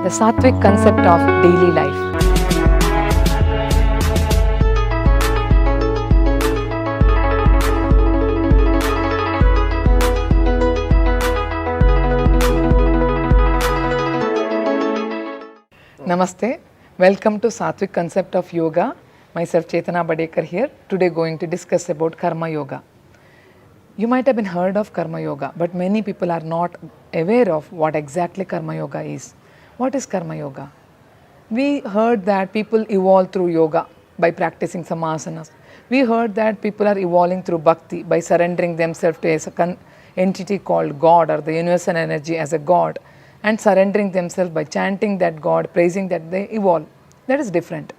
the Sattvic concept of daily life. Namaste, welcome to Sattvic concept of yoga. Myself Chetana Badekar here, today going to discuss about Karma Yoga. You might have been heard of Karma Yoga, but many people are not aware of what exactly Karma Yoga is. What is Karma Yoga? We heard that people evolve through yoga by practicing some asanas. We heard that people are evolving through bhakti by surrendering themselves to an entity called God or the universal energy as a God and surrendering themselves by chanting that God, praising that they evolve. That is different.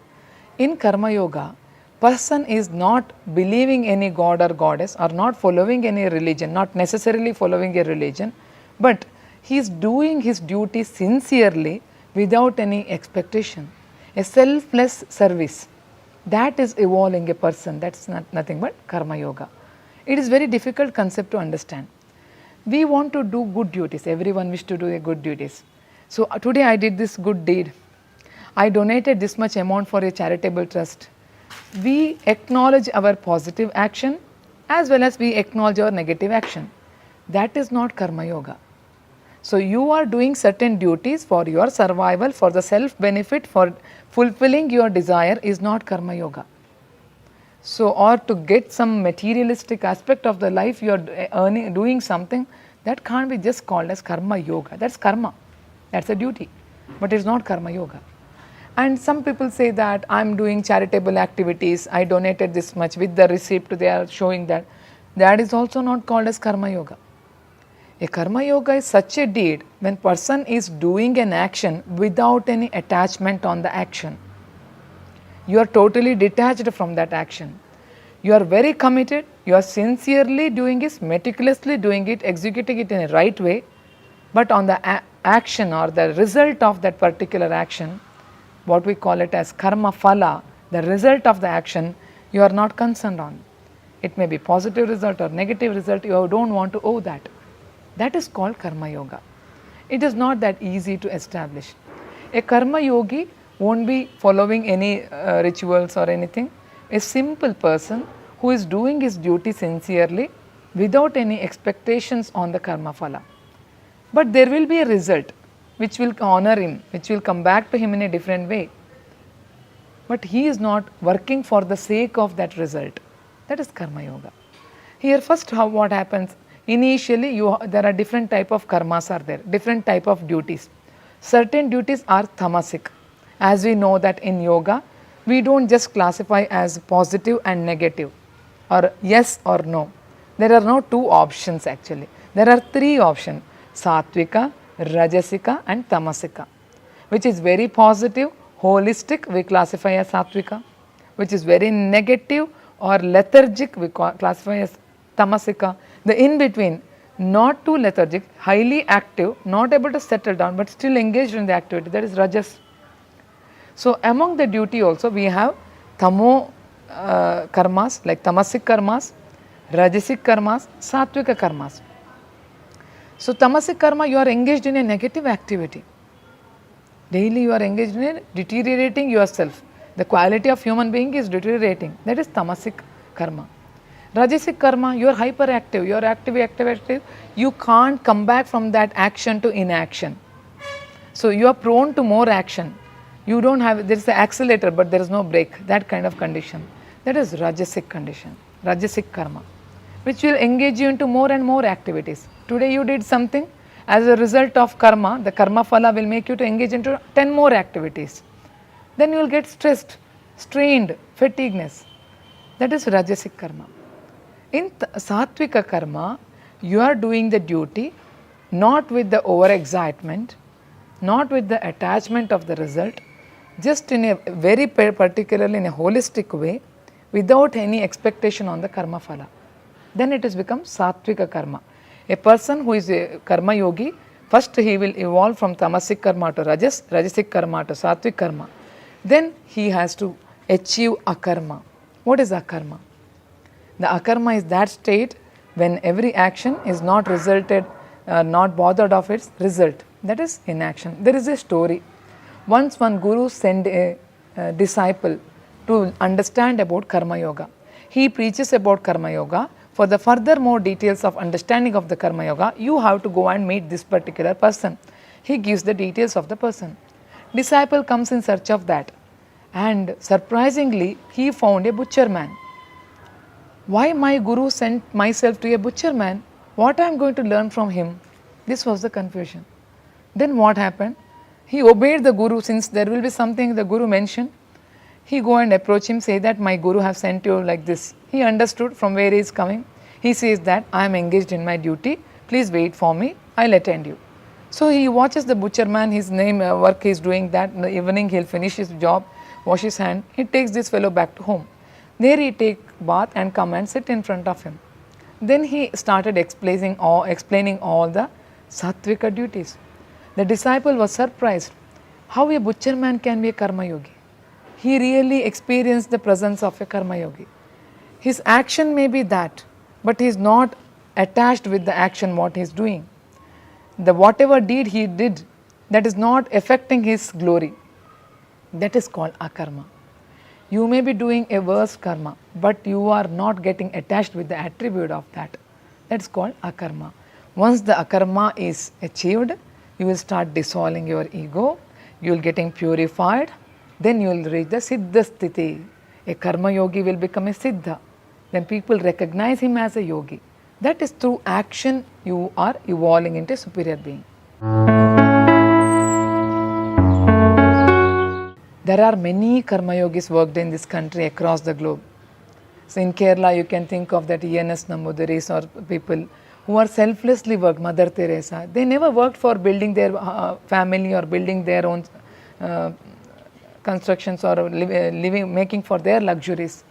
In Karma Yoga, person is not believing any god or goddess or not following any religion, not necessarily following a religion, but he is doing his duty sincerely without any expectation. A selfless service. That is evolving a person. That's nothing but Karma Yoga. It is very difficult concept to understand. We want to do good duties. Everyone wish to do a good duties. So today I did this good deed. I donated this much amount for a charitable trust. We acknowledge our positive action as well as we acknowledge our negative action. That is not Karma Yoga. So you are doing certain duties for your survival, for the self benefit, for fulfilling your desire is not Karma Yoga. So or to get some materialistic aspect of the life you are earning, doing something, that can't be just called as Karma Yoga. That's karma. That's a duty. But it's not Karma Yoga. And some people say that I am doing charitable activities, I donated this much, with the receipt they are showing that. That is also not called as Karma Yoga. A Karma Yoga is such a deed when person is doing an action without any attachment on the action. You are totally detached from that action. You are very committed, you are sincerely doing it, meticulously doing it, executing it in a right way, but on the action or the result of that particular action, what we call it as karma phala, the result of the action, you are not concerned on. It may be positive result or negative result, you don't want to owe that. That is called Karma Yoga. It is not that easy to establish. A Karma Yogi won't be following any rituals or anything. A simple person who is doing his duty sincerely without any expectations on the karma phala. But there will be a result which will honor him, which will come back to him in a different way. But he is not working for the sake of that result. That is Karma Yoga. Here first what happens, initially there are different type of karmas are there, different type of duties. Certain duties are tamasic. As we know that in yoga, we don't just classify as positive and negative or yes or no. There are no two options actually. There are three options, Sattvika, Rajasika and Tamasika, which is very positive, holistic, we classify as Sattvika, which is very negative or lethargic, we classify as Tamasika. The in between, not too lethargic, highly active, not able to settle down but still engaged in the activity, that is Rajas. So among the duty also we have Tamo karmas like Tamasic karmas, Rajasic karmas, Sattvika karmas. So tamasic karma, you are engaged in a negative activity. Daily you are engaged in deteriorating yourself. The quality of human being is deteriorating. That is tamasic karma. Rajasic karma, you are hyperactive, you are active. You can't come back from that action to inaction. So you are prone to more action. You don't have, there is an accelerator but there is no brake, that kind of condition. That is Rajasic condition, Rajasic karma, which will engage you into more and more activities. Today you did something, as a result of karma, the karma phala will make you to engage into 10 more activities. Then you will get stressed, strained, fatigueness. That is Rajasic karma. In Sattvika karma, you are doing the duty not with the over-excitement, not with the attachment of the result, just in a very particularly in a holistic way, without any expectation on the karma phala. Then it has become Sattvika karma. A person who is a Karma Yogi, first he will evolve from Tamasic karma to Rajas, Rajasic karma to Sattvik karma. Then he has to achieve Akarma. What is Akarma? The Akarma is that state when every action is not resulted, not bothered of its result. That is inaction. There is a story. Once one guru sent a disciple to understand about Karma Yoga. He preaches about Karma Yoga. For the further more details of understanding of the Karma Yoga, you have to go and meet this particular person. He gives the details of the person. Disciple comes in search of that, and surprisingly he found a butcher man. Why my guru sent myself to a butcher man? What I am going to learn from him? This was the confusion. Then what happened? He obeyed the guru, since there will be something the guru mentioned. He go and approach him, say that my guru have sent you like this. He understood from where he is coming. He says that I am engaged in my duty. Please wait for me. I'll attend you. So he watches the butcher man, his name, work he is doing that. In the evening he'll finish his job, wash his hand. He takes this fellow back to home. There he take bath and come and sit in front of him. Then he started explaining all the sattvika duties. The disciple was surprised how a butcher man can be a karma yogi. He really experienced the presence of a karma yogi. His action may be that, but he is not attached with the action what he is doing. The whatever deed he did, that is not affecting his glory. That is called akarma. You may be doing a worse karma, but you are not getting attached with the attribute of that. That is called akarma. Once the akarma is achieved, you will start dissolving your ego, you will getting purified, then you will reach the siddha sthiti. A karma yogi will become a siddha. Then people recognize him as a yogi. That is through action you are evolving into a superior being. There are many karma yogis worked in this country across the globe. So in Kerala you can think of that E.N.S. Nambudiris or people who are selflessly worked, Mother Teresa. They never worked for building their family or building their own constructions or living, making for their luxuries.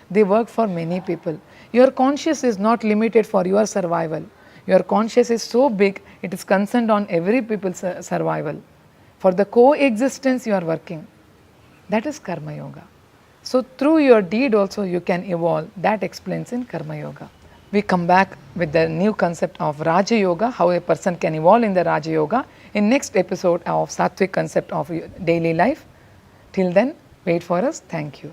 They work for many people. Your conscience is not limited for your survival. Your conscience is so big, it is concerned on every people's survival. For the coexistence you are working. That is Karma Yoga. So through your deed also you can evolve. That explains in Karma Yoga. We come back with the new concept of Raja Yoga, how a person can evolve in the Raja Yoga in next episode of Sattvic concept of daily life. Till then, wait for us. Thank you.